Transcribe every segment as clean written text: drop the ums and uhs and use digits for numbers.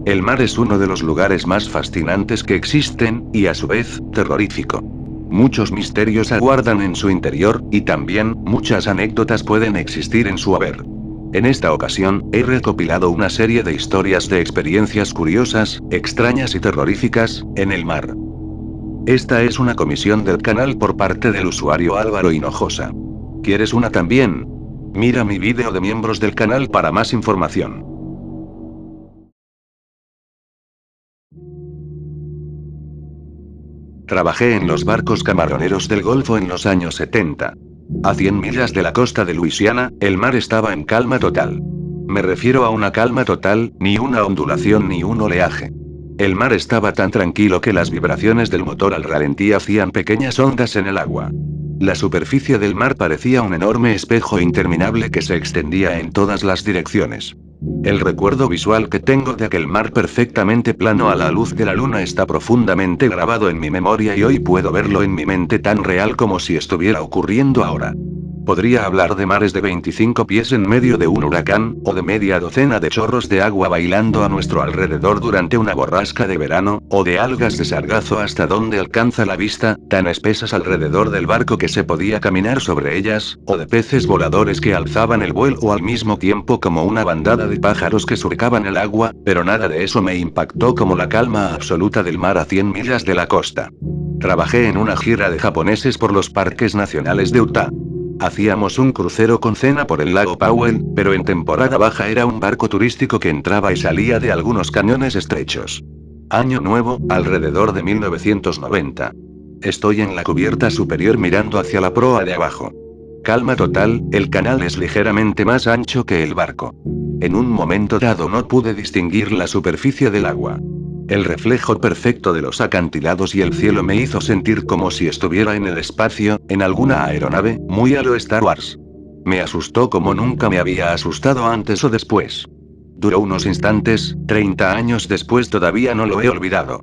El mar es uno de los lugares más fascinantes que existen, y a su vez, terrorífico. Muchos misterios aguardan en su interior, y también, muchas anécdotas pueden existir en su haber. En esta ocasión, he recopilado una serie de historias de experiencias curiosas, extrañas y terroríficas, en el mar. Esta es una comisión del canal por parte del usuario Álvaro Hinojosa. ¿Quieres una también? Mira mi vídeo de miembros del canal para más información. Trabajé en los barcos camaroneros del Golfo en los años 70. A 100 millas de la costa de Luisiana, el mar estaba en calma total. Me refiero a una calma total, ni una ondulación ni un oleaje. El mar estaba tan tranquilo que las vibraciones del motor al ralentí hacían pequeñas ondas en el agua. La superficie del mar parecía un enorme espejo interminable que se extendía en todas las direcciones. El recuerdo visual que tengo de aquel mar perfectamente plano a la luz de la luna está profundamente grabado en mi memoria y hoy puedo verlo en mi mente tan real como si estuviera ocurriendo ahora. Podría hablar de mares de 25 pies en medio de un huracán, o de media docena de chorros de agua bailando a nuestro alrededor durante una borrasca de verano, o de algas de sargazo hasta donde alcanza la vista, tan espesas alrededor del barco que se podía caminar sobre ellas, o de peces voladores que alzaban el vuelo al mismo tiempo como una bandada de pájaros que surcaban el agua, pero nada de eso me impactó como la calma absoluta del mar a 100 millas de la costa. Trabajé en una gira de japoneses por los parques nacionales de Utah. Hacíamos un crucero con cena por el lago Powell, pero en temporada baja era un barco turístico que entraba y salía de algunos cañones estrechos. Año nuevo, alrededor de 1990. Estoy en la cubierta superior mirando hacia la proa de abajo. Calma total, el canal es ligeramente más ancho que el barco. En un momento dado no pude distinguir la superficie del agua. El reflejo perfecto de los acantilados y el cielo me hizo sentir como si estuviera en el espacio, en alguna aeronave, muy a lo Star Wars. Me asustó como nunca me había asustado antes o después. Duró unos instantes, 30 años después todavía no lo he olvidado.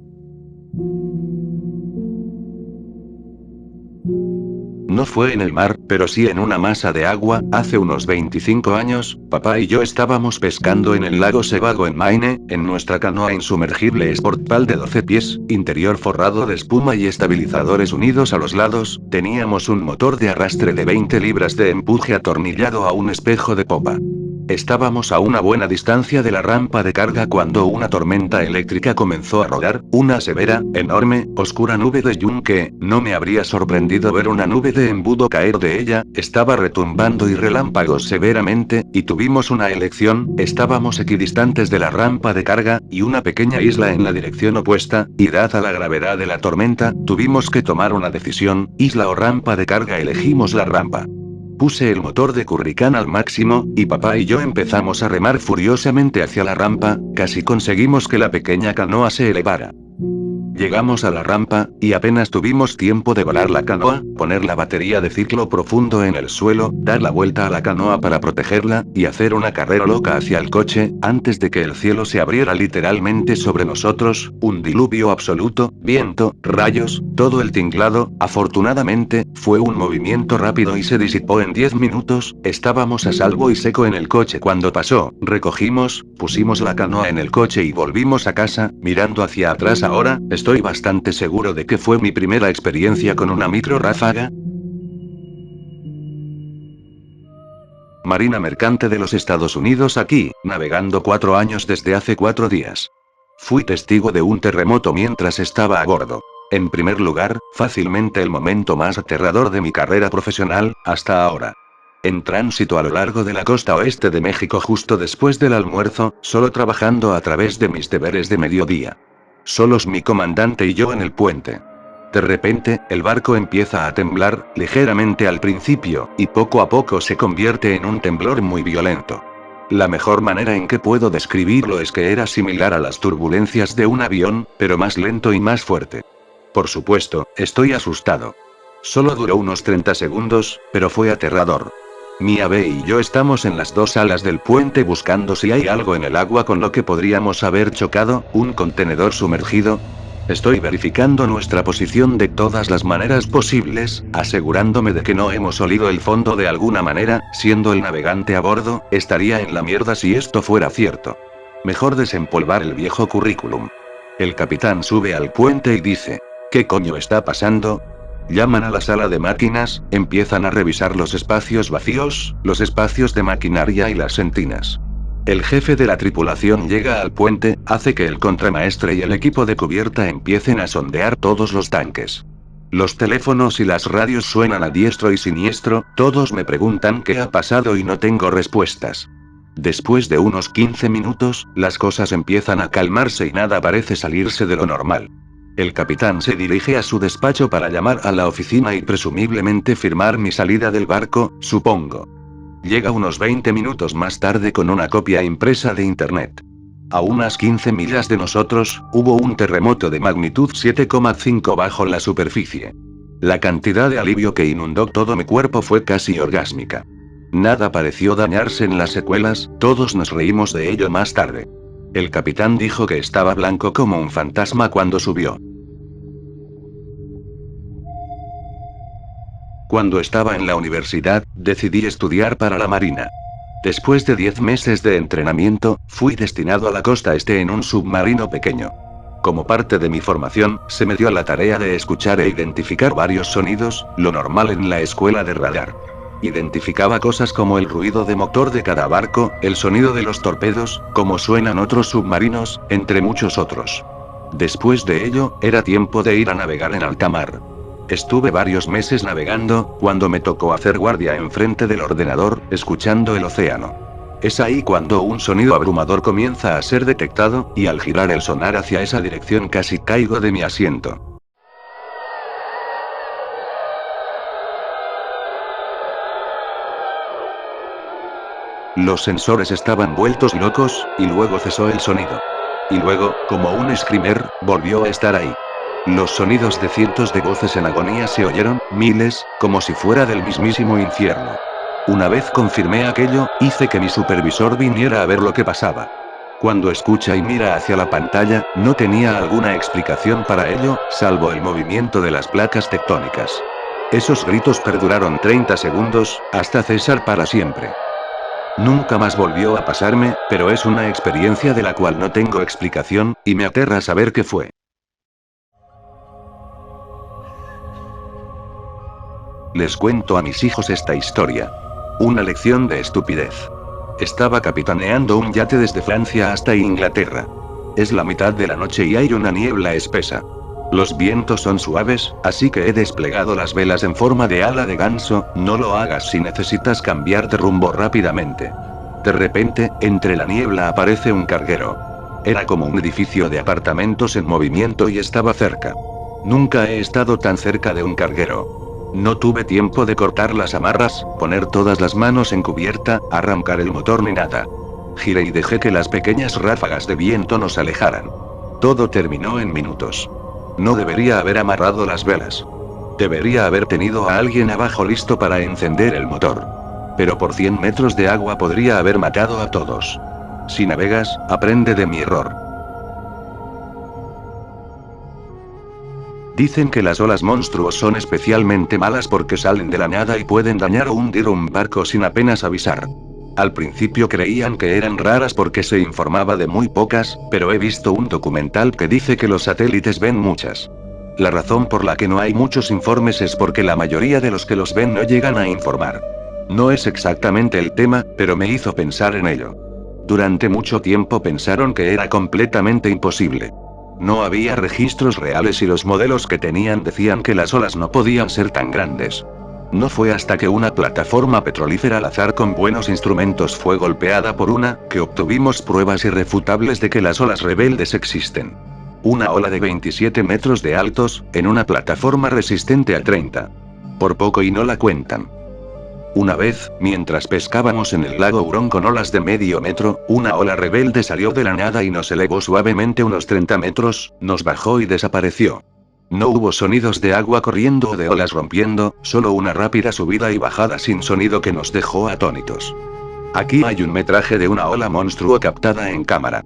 No fue en el mar, pero sí en una masa de agua. Hace unos 25 años, papá y yo estábamos pescando en el lago Sebago en Maine, en nuestra canoa insumergible Sportpal de 12 pies, interior forrado de espuma y estabilizadores unidos a los lados. Teníamos un motor de arrastre de 20 libras de empuje atornillado a un espejo de popa. Estábamos a una buena distancia de la rampa de carga cuando una tormenta eléctrica comenzó a rodar, una severa, enorme, oscura nube de yunque. No me habría sorprendido ver una nube de embudo caer de ella, estaba retumbando y relámpagos severamente, y tuvimos una elección, estábamos equidistantes de la rampa de carga, y una pequeña isla en la dirección opuesta, y dada la gravedad de la tormenta, tuvimos que tomar una decisión, isla o rampa de carga. Elegimos la rampa. Puse el motor de Curricán al máximo, y papá y yo empezamos a remar furiosamente hacia la rampa, casi conseguimos que la pequeña canoa se elevara. Llegamos a la rampa, y apenas tuvimos tiempo de volar la canoa, poner la batería de ciclo profundo en el suelo, dar la vuelta a la canoa para protegerla, y hacer una carrera loca hacia el coche, antes de que el cielo se abriera literalmente sobre nosotros, un diluvio absoluto, viento, rayos, todo el tinglado. Afortunadamente, fue un movimiento rápido y se disipó en 10 minutos, estábamos a salvo y seco en el coche cuando pasó, recogimos, pusimos la canoa en el coche y volvimos a casa. Mirando hacia atrás ahora, estoy bastante seguro de que fue mi primera experiencia con una micro ráfaga. Marina Mercante de los Estados Unidos aquí, navegando 4 años desde hace 4 días. Fui testigo de un terremoto mientras estaba a bordo. En primer lugar, fácilmente el momento más aterrador de mi carrera profesional, hasta ahora. En tránsito a lo largo de la costa oeste de México justo después del almuerzo, solo trabajando a través de mis deberes de mediodía. Solos mi comandante y yo en el puente. De repente, el barco empieza a temblar, ligeramente al principio, y poco a poco se convierte en un temblor muy violento. La mejor manera en que puedo describirlo es que era similar a las turbulencias de un avión, pero más lento y más fuerte. Por supuesto, estoy asustado. Solo duró unos 30 segundos, pero fue aterrador. Mi ave y yo estamos en las dos alas del puente buscando si hay algo en el agua con lo que podríamos haber chocado, un contenedor sumergido. Estoy verificando nuestra posición de todas las maneras posibles, asegurándome de que no hemos olido el fondo de alguna manera. Siendo el navegante a bordo, estaría en la mierda si esto fuera cierto. Mejor desempolvar el viejo currículum. El capitán sube al puente y dice: ¿Qué coño está pasando? Llaman a la sala de máquinas, empiezan a revisar los espacios vacíos, los espacios de maquinaria y las sentinas. El jefe de la tripulación llega al puente, hace que el contramaestre y el equipo de cubierta empiecen a sondear todos los tanques. Los teléfonos y las radios suenan a diestro y siniestro, todos me preguntan qué ha pasado y no tengo respuestas. Después de unos 15 minutos, las cosas empiezan a calmarse y nada parece salirse de lo normal. El capitán se dirige a su despacho para llamar a la oficina y presumiblemente firmar mi salida del barco, supongo. Llega unos 20 minutos más tarde con una copia impresa de internet. A unas 15 millas de nosotros, hubo un terremoto de magnitud 7,5 bajo la superficie. La cantidad de alivio que inundó todo mi cuerpo fue casi orgásmica. Nada pareció dañarse en las secuelas, todos nos reímos de ello más tarde. El capitán dijo que estaba blanco como un fantasma cuando subió. Cuando estaba en la universidad, decidí estudiar para la Marina. Después de 10 meses de entrenamiento, fui destinado a la costa este en un submarino pequeño. Como parte de mi formación, se me dio la tarea de escuchar e identificar varios sonidos, lo normal en la escuela de radar. Identificaba cosas como el ruido de motor de cada barco, el sonido de los torpedos, cómo suenan otros submarinos, entre muchos otros. Después de ello, era tiempo de ir a navegar en alta mar. Estuve varios meses navegando, cuando me tocó hacer guardia enfrente del ordenador, escuchando el océano. Es ahí cuando un sonido abrumador comienza a ser detectado, y al girar el sonar hacia esa dirección casi caigo de mi asiento. Los sensores estaban vueltos locos, y luego cesó el sonido. Y luego, como un screamer, volvió a estar ahí. Los sonidos de cientos de voces en agonía se oyeron, miles, como si fuera del mismísimo infierno. Una vez confirmé aquello, hice que mi supervisor viniera a ver lo que pasaba. Cuando escucha y mira hacia la pantalla, no tenía alguna explicación para ello, salvo el movimiento de las placas tectónicas. Esos gritos perduraron 30 segundos, hasta cesar para siempre. Nunca más volvió a pasarme, pero es una experiencia de la cual no tengo explicación, y me aterra saber qué fue. Les cuento a mis hijos esta historia. Una lección de estupidez. Estaba capitaneando un yate desde Francia hasta Inglaterra. Es la mitad de la noche y hay una niebla espesa. Los vientos son suaves, así que he desplegado las velas en forma de ala de ganso. No lo hagas si necesitas cambiar de rumbo rápidamente. De repente, entre la niebla aparece un carguero. Era como un edificio de apartamentos en movimiento y estaba cerca. Nunca he estado tan cerca de un carguero. No tuve tiempo de cortar las amarras, poner todas las manos en cubierta, arrancar el motor ni nada. Giré y dejé que las pequeñas ráfagas de viento nos alejaran. Todo terminó en minutos. No debería haber amarrado las velas. Debería haber tenido a alguien abajo listo para encender el motor. Pero por 100 metros de agua podría haber matado a todos. Si navegas, aprende de mi error. Dicen que las olas monstruos son especialmente malas porque salen de la nada y pueden dañar o hundir un barco sin apenas avisar. Al principio creían que eran raras porque se informaba de muy pocas, pero he visto un documental que dice que los satélites ven muchas. La razón por la que no hay muchos informes es porque la mayoría de los que los ven no llegan a informar. No es exactamente el tema, pero me hizo pensar en ello. Durante mucho tiempo pensaron que era completamente imposible. No había registros reales y los modelos que tenían decían que las olas no podían ser tan grandes. No fue hasta que una plataforma petrolífera al azar con buenos instrumentos fue golpeada por una, que obtuvimos pruebas irrefutables de que las olas rebeldes existen. Una ola de 27 metros de altos, en una plataforma resistente a 30. Por poco y no la cuentan. Una vez, mientras pescábamos en el lago Hurón con olas de medio metro, una ola rebelde salió de la nada y nos elevó suavemente unos 30 metros, nos bajó y desapareció. No hubo sonidos de agua corriendo o de olas rompiendo, solo una rápida subida y bajada sin sonido que nos dejó atónitos. Aquí hay un metraje de una ola monstruo captada en cámara.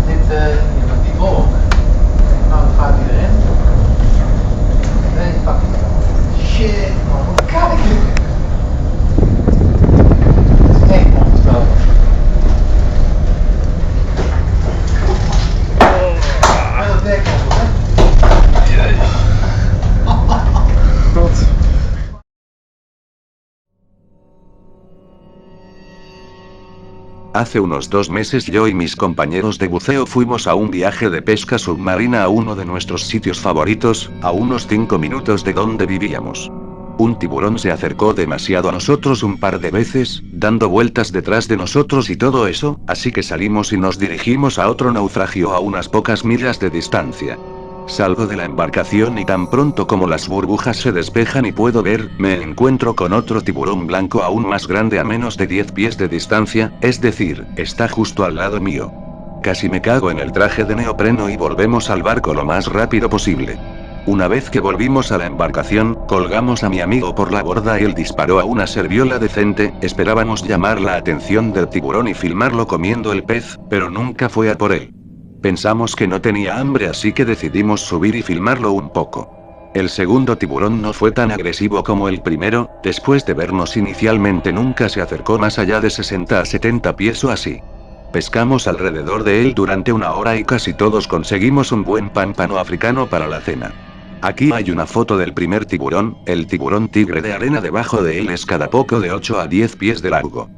Dit, die boom. Nou, gaat hij erin. Hace unos 2 meses yo y mis compañeros de buceo fuimos a un viaje de pesca submarina a uno de nuestros sitios favoritos, a unos 5 minutos de donde vivíamos. Un tiburón se acercó demasiado a nosotros un par de veces, dando vueltas detrás de nosotros y todo eso, así que salimos y nos dirigimos a otro naufragio a unas pocas millas de distancia. Salgo de la embarcación y tan pronto como las burbujas se despejan y puedo ver, me encuentro con otro tiburón blanco aún más grande a menos de 10 pies de distancia, es decir, está justo al lado mío. Casi me cago en el traje de neopreno y volvemos al barco lo más rápido posible. Una vez que volvimos a la embarcación, colgamos a mi amigo por la borda y él disparó a una serviola decente, esperábamos llamar la atención del tiburón y filmarlo comiendo el pez, pero nunca fue a por él. Pensamos que no tenía hambre así que decidimos subir y filmarlo un poco. El segundo tiburón no fue tan agresivo como el primero, después de vernos inicialmente nunca se acercó más allá de 60 a 70 pies o así. Pescamos alrededor de él durante una hora y casi todos conseguimos un buen pámpano africano para la cena. Aquí hay una foto del primer tiburón, el tiburón tigre de arena debajo de él es cada poco de 8 a 10 pies de largo.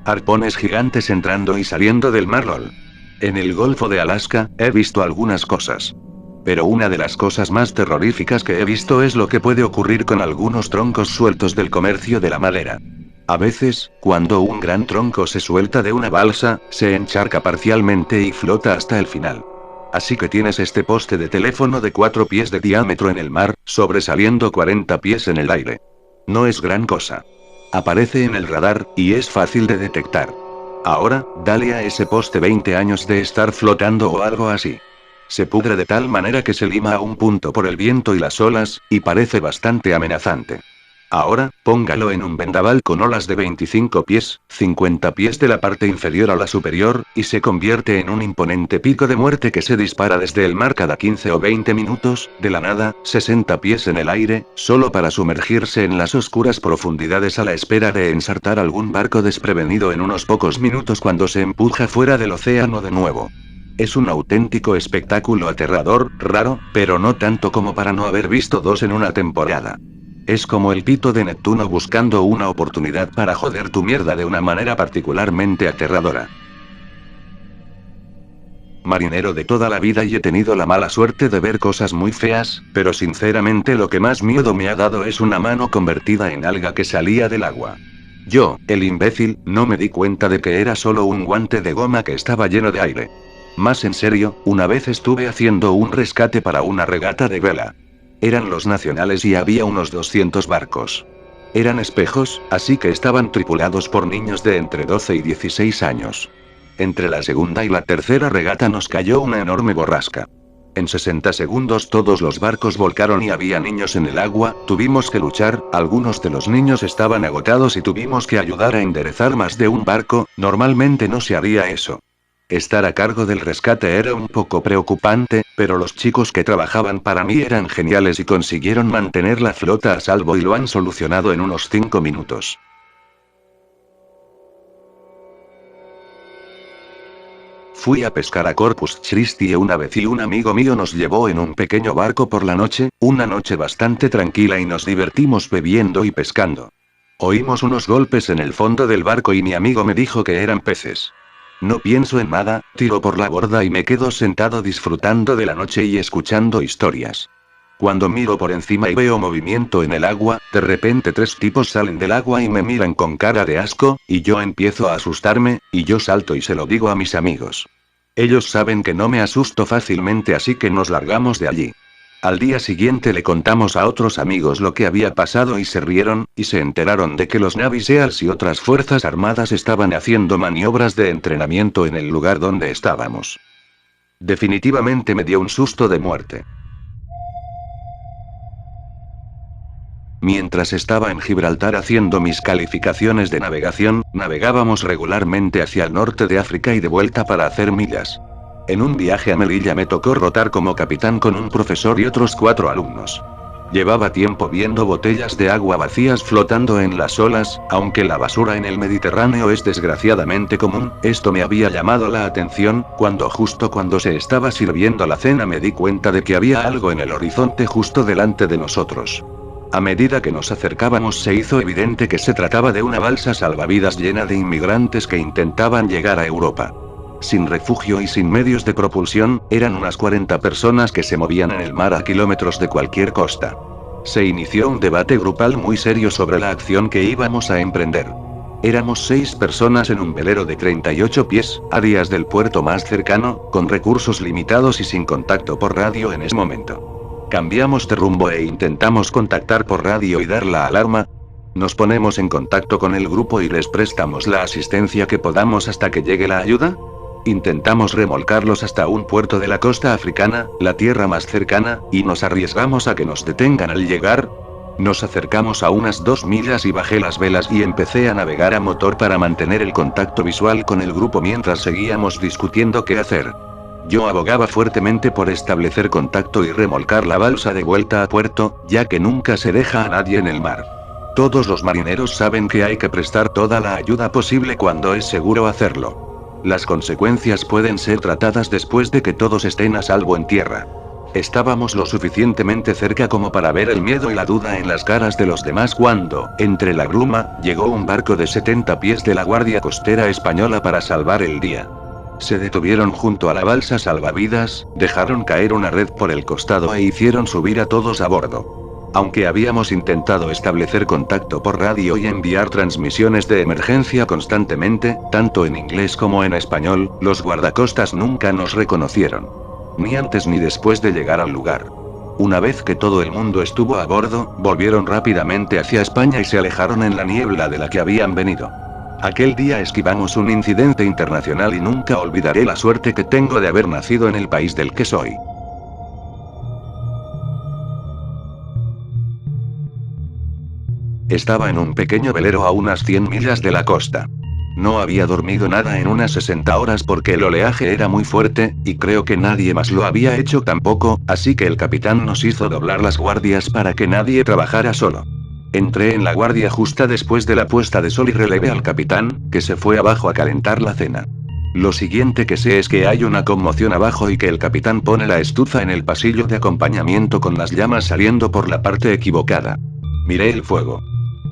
Arpones gigantes entrando y saliendo del mar LOL. En el Golfo de Alaska, he visto algunas cosas. Pero una de las cosas más terroríficas que he visto es lo que puede ocurrir con algunos troncos sueltos del comercio de la madera. A veces, cuando un gran tronco se suelta de una balsa, se encharca parcialmente y flota hasta el final. Así que tienes este poste de teléfono de 4 pies de diámetro en el mar, sobresaliendo 40 pies en el aire. No es gran cosa. Aparece en el radar, y es fácil de detectar. Ahora, dale a ese poste 20 años de estar flotando o algo así. Se pudre de tal manera que se lima a un punto por el viento y las olas, y parece bastante amenazante. Ahora, póngalo en un vendaval con olas de 25 pies, 50 pies de la parte inferior a la superior, y se convierte en un imponente pico de muerte que se dispara desde el mar cada 15 o 20 minutos, de la nada, 60 pies en el aire, solo para sumergirse en las oscuras profundidades a la espera de ensartar algún barco desprevenido en unos pocos minutos cuando se empuja fuera del océano de nuevo. Es un auténtico espectáculo aterrador, raro, pero no tanto como para no haber visto dos en una temporada. Es como el pito de Neptuno buscando una oportunidad para joder tu mierda de una manera particularmente aterradora. Marinero de toda la vida y he tenido la mala suerte de ver cosas muy feas, pero sinceramente lo que más miedo me ha dado es una mano convertida en alga que salía del agua. Yo, el imbécil, no me di cuenta de que era solo un guante de goma que estaba lleno de aire. Más en serio, una vez estuve haciendo un rescate para una regata de vela. Eran los nacionales y había unos 200 barcos. Eran espejos, así que estaban tripulados por niños de entre 12 y 16 años. Entre la segunda y la tercera regata nos cayó una enorme borrasca. En 60 segundos todos los barcos volcaron y había niños en el agua, tuvimos que luchar, algunos de los niños estaban agotados y tuvimos que ayudar a enderezar más de un barco, normalmente no se haría eso. Estar a cargo del rescate era un poco preocupante, pero los chicos que trabajaban para mí eran geniales y consiguieron mantener la flota a salvo y lo han solucionado en unos 5 minutos. Fui a pescar a Corpus Christi una vez y un amigo mío nos llevó en un pequeño barco por la noche, una noche bastante tranquila y nos divertimos bebiendo y pescando. Oímos unos golpes en el fondo del barco y mi amigo me dijo que eran peces. No pienso en nada, tiro por la borda y me quedo sentado disfrutando de la noche y escuchando historias. Cuando miro por encima y veo movimiento en el agua, de repente 3 tipos salen del agua y me miran con cara de asco, y yo empiezo a asustarme, y yo salto y se lo digo a mis amigos. Ellos saben que no me asusto fácilmente así que nos largamos de allí. Al día siguiente le contamos a otros amigos lo que había pasado y se rieron, y se enteraron de que los Navy Seals y otras fuerzas armadas estaban haciendo maniobras de entrenamiento en el lugar donde estábamos. Definitivamente me dio un susto de muerte. Mientras estaba en Gibraltar haciendo mis calificaciones de navegación, navegábamos regularmente hacia el norte de África y de vuelta para hacer millas. En un viaje a Melilla me tocó rotar como capitán con un profesor y otros 4 alumnos. Llevaba tiempo viendo botellas de agua vacías flotando en las olas, aunque la basura en el Mediterráneo es desgraciadamente común, esto me había llamado la atención, justo cuando se estaba sirviendo la cena me di cuenta de que había algo en el horizonte justo delante de nosotros. A medida que nos acercábamos se hizo evidente que se trataba de una balsa salvavidas llena de inmigrantes que intentaban llegar a Europa. Sin refugio y sin medios de propulsión, eran unas 40 personas que se movían en el mar a kilómetros de cualquier costa. Se inició un debate grupal muy serio sobre la acción que íbamos a emprender. Éramos 6 personas en un velero de 38 pies, a días del puerto más cercano, con recursos limitados y sin contacto por radio en ese momento. Cambiamos de rumbo e intentamos contactar por radio y dar la alarma. ¿Nos ponemos en contacto con el grupo y les prestamos la asistencia que podamos hasta que llegue la ayuda? Intentamos remolcarlos hasta un puerto de la costa africana, la tierra más cercana, y nos arriesgamos a que nos detengan al llegar. Nos acercamos a unas 2 millas y bajé las velas y empecé a navegar a motor para mantener el contacto visual con el grupo mientras seguíamos discutiendo qué hacer. Yo abogaba fuertemente por establecer contacto y remolcar la balsa de vuelta a puerto, ya que nunca se deja a nadie en el mar. Todos los marineros saben que hay que prestar toda la ayuda posible cuando es seguro hacerlo. Las consecuencias pueden ser tratadas después de que todos estén a salvo en tierra. Estábamos lo suficientemente cerca como para ver el miedo y la duda en las caras de los demás cuando, entre la bruma, llegó un barco de 70 pies de la Guardia Costera Española para salvar el día. Se detuvieron junto a la balsa salvavidas, dejaron caer una red por el costado e hicieron subir a todos a bordo. Aunque habíamos intentado establecer contacto por radio y enviar transmisiones de emergencia constantemente, tanto en inglés como en español, los guardacostas nunca nos reconocieron. Ni antes ni después de llegar al lugar. Una vez que todo el mundo estuvo a bordo, volvieron rápidamente hacia España y se alejaron en la niebla de la que habían venido. Aquel día esquivamos un incidente internacional y nunca olvidaré la suerte que tengo de haber nacido en el país del que soy. Estaba en un pequeño velero a unas 100 millas de la costa. No había dormido nada en unas 60 horas porque el oleaje era muy fuerte, y creo que nadie más lo había hecho tampoco, así que el capitán nos hizo doblar las guardias para que nadie trabajara solo. Entré en la guardia justa después de la puesta de sol y relevé al capitán, que se fue abajo a calentar la cena. Lo siguiente que sé es que hay una conmoción abajo y que el capitán pone la estufa en el pasillo de acompañamiento con las llamas saliendo por la parte equivocada. Miré el fuego.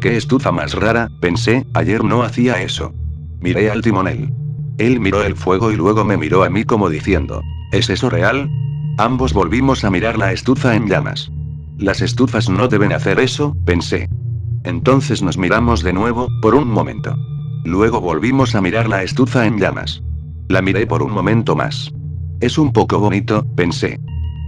¡Qué estufa más rara!, pensé, ayer no hacía eso. Miré al timonel. Él miró el fuego y luego me miró a mí como diciendo, ¿es eso real? Ambos volvimos a mirar la estufa en llamas. Las estufas no deben hacer eso, pensé. Entonces nos miramos de nuevo, por un momento. Luego volvimos a mirar la estufa en llamas. La miré por un momento más. Es un poco bonito, pensé.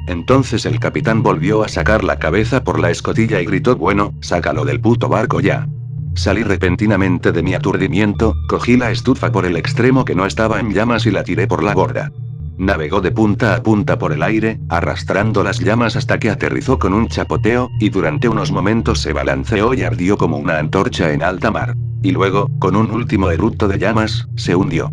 Entonces el capitán volvió a sacar la cabeza por la escotilla y gritó, bueno, sácalo del puto barco ya. Salí repentinamente de mi aturdimiento, cogí la estufa por el extremo que no estaba en llamas y la tiré por la borda. Navegó de punta a punta por el aire, arrastrando las llamas hasta que aterrizó con un chapoteo, y durante unos momentos se balanceó y ardió como una antorcha en alta mar. Y luego, con un último eructo de llamas, se hundió.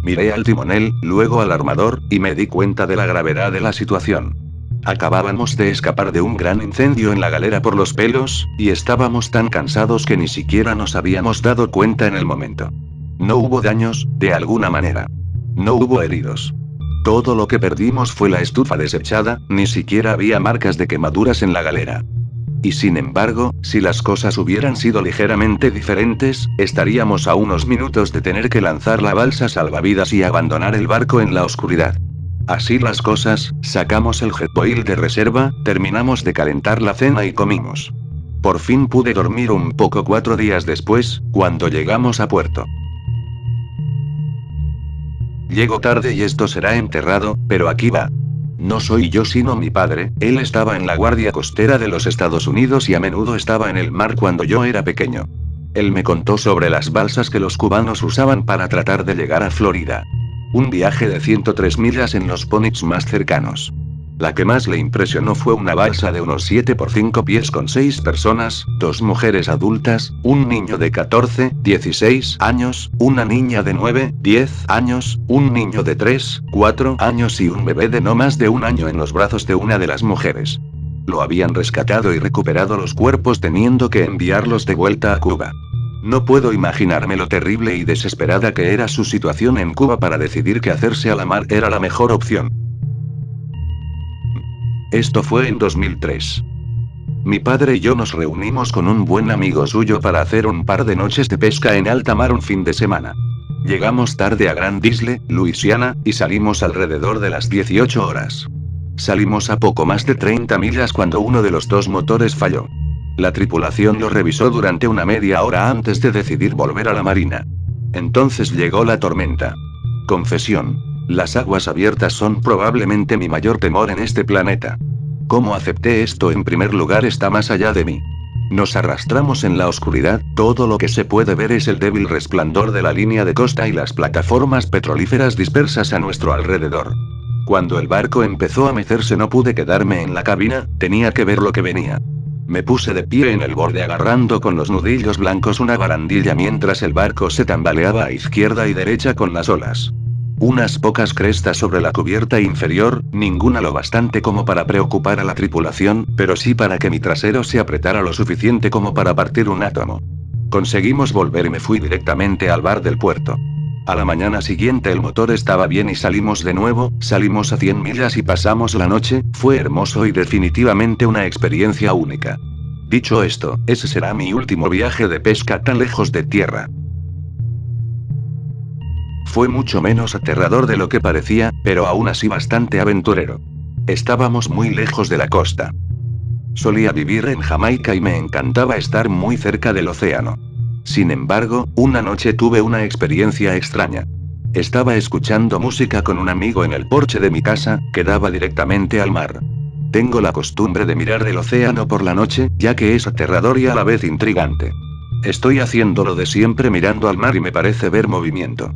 Miré al timonel, luego al armador, y me di cuenta de la gravedad de la situación. Acabábamos de escapar de un gran incendio en la galera por los pelos, y estábamos tan cansados que ni siquiera nos habíamos dado cuenta en el momento. No hubo daños, de alguna manera. No hubo heridos. Todo lo que perdimos fue la estufa desechada, ni siquiera había marcas de quemaduras en la galera. Y sin embargo, si las cosas hubieran sido ligeramente diferentes, estaríamos a unos minutos de tener que lanzar la balsa salvavidas y abandonar el barco en la oscuridad. Así las cosas, sacamos el jetboil de reserva, terminamos de calentar la cena y comimos. Por fin pude dormir un poco 4 días después, cuando llegamos a puerto. Llego tarde y esto será enterrado, pero aquí va. No soy yo sino mi padre, él estaba en la Guardia Costera de los Estados Unidos y a menudo estaba en el mar cuando yo era pequeño. Él me contó sobre las balsas que los cubanos usaban para tratar de llegar a Florida. Un viaje de 103 millas en los ponies más cercanos. La que más le impresionó fue una balsa de unos 7 por 5 pies con 6 personas, 2 mujeres adultas, un niño de 14, 16 años, una niña de 9, 10 años, un niño de 3, 4 años y un bebé de no más de un año en los brazos de una de las mujeres. Lo habían rescatado y recuperado los cuerpos teniendo que enviarlos de vuelta a Cuba. No puedo imaginarme lo terrible y desesperada que era su situación en Cuba para decidir que hacerse a la mar era la mejor opción. Esto fue en 2003. Mi padre y yo nos reunimos con un buen amigo suyo para hacer un par de noches de pesca en alta mar un fin de semana. Llegamos tarde a Grand Isle, Luisiana, y salimos alrededor de las 18 horas. Salimos a poco más de 30 millas cuando uno de los dos motores falló. La tripulación lo revisó durante una media hora antes de decidir volver a la marina. Entonces llegó la tormenta. Confesión. Las aguas abiertas son probablemente mi mayor temor en este planeta. Cómo acepté esto en primer lugar está más allá de mí. Nos arrastramos en la oscuridad, todo lo que se puede ver es el débil resplandor de la línea de costa y las plataformas petrolíferas dispersas a nuestro alrededor. Cuando el barco empezó a mecerse no pude quedarme en la cabina, tenía que ver lo que venía. Me puse de pie en el borde agarrando con los nudillos blancos una barandilla mientras el barco se tambaleaba a izquierda y derecha con las olas. Unas pocas crestas sobre la cubierta inferior, ninguna lo bastante como para preocupar a la tripulación, pero sí para que mi trasero se apretara lo suficiente como para partir un átomo. Conseguimos volver y me fui directamente al bar del puerto. A la mañana siguiente el motor estaba bien y salimos de nuevo, salimos a 100 millas y pasamos la noche, fue hermoso y definitivamente una experiencia única. Dicho esto, ese será mi último viaje de pesca tan lejos de tierra. Fue mucho menos aterrador de lo que parecía, pero aún así bastante aventurero. Estábamos muy lejos de la costa. Solía vivir en Jamaica y me encantaba estar muy cerca del océano. Sin embargo, una noche tuve una experiencia extraña. Estaba escuchando música con un amigo en el porche de mi casa, que daba directamente al mar. Tengo la costumbre de mirar el océano por la noche, ya que es aterrador y a la vez intrigante. Estoy haciendo lo de siempre mirando al mar y me parece ver movimiento.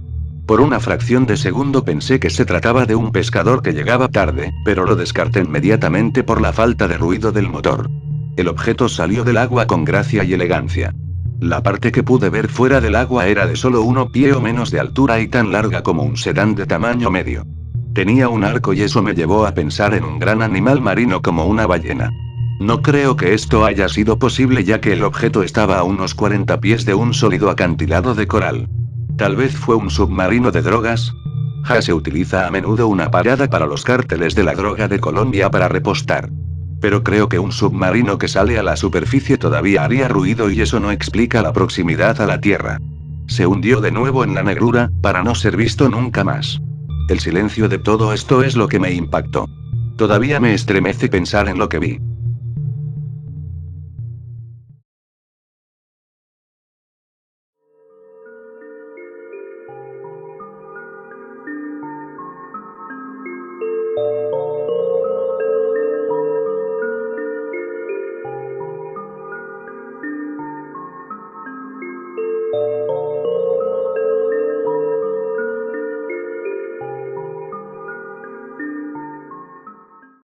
Por una fracción de segundo pensé que se trataba de un pescador que llegaba tarde, pero lo descarté inmediatamente por la falta de ruido del motor. El objeto salió del agua con gracia y elegancia. La parte que pude ver fuera del agua era de solo 1 pie o menos de altura y tan larga como un sedán de tamaño medio. Tenía un arco y eso me llevó a pensar en un gran animal marino como una ballena. No creo que esto haya sido posible ya que el objeto estaba a unos 40 pies de un sólido acantilado de coral. Tal vez fue un submarino de drogas. Se utiliza a menudo una parada para los cárteles de la droga de Colombia para repostar. Pero creo que un submarino que sale a la superficie todavía haría ruido y eso no explica la proximidad a la Tierra. Se hundió de nuevo en la negrura, para no ser visto nunca más. El silencio de todo esto es lo que me impactó. Todavía me estremece pensar en lo que vi.